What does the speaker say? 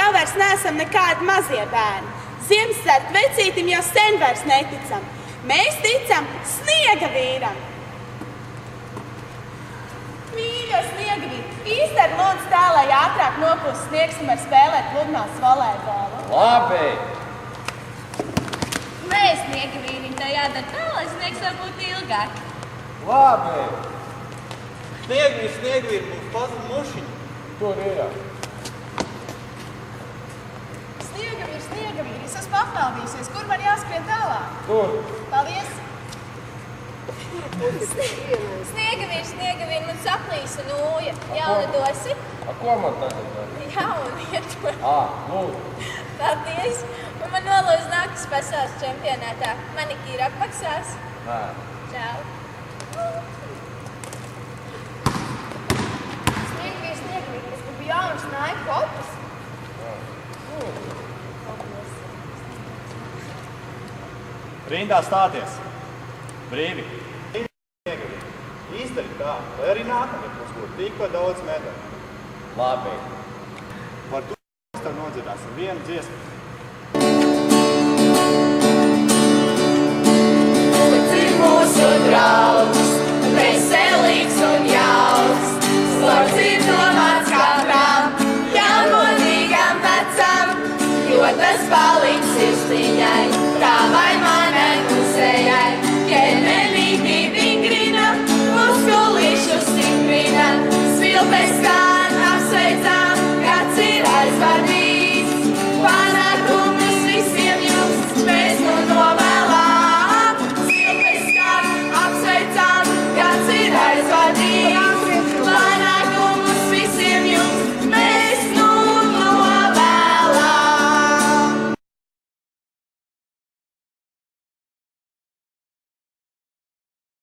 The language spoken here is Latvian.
jau vairs neesam nekādi mazie bērni. Ziemassvētku vecītim jau sen vairs neticam. Mēs ticam Sniega vīram. Mīļo Sniega vīri, Īsteri lūdzu tā, lai ātrāk nokūst sniegs un var spēlēt pludmales volejbolu. Labi! Nē, Sniega vīrim tā jādara tā, lai sniegs var būt ilgāk. Labi! Sniega vīri, mums pazuda mušiņi. Tur ir. Sniega vīri, es esmu apmeldījusies. Kur man jāskrien tālāk? Tur. Paldies! Sniega vīri, man saplīsa nūja. Jaunidosi? Ko man tagad dar? Jaunieto. Lūdzu. Paldies. Un man nolūdz nākas pasaules čempionātā. Manikīra apmaksās. Nē. Čau. Sniega vīri, es gribu jaunas Nike kopas. Rindā stāties. Brīvi. Īsteri tā, lai arī nākamie mums būtu tikpat daudz medaļu. Labi. Par to mēs tev nodziedāsim vienu dziesmu.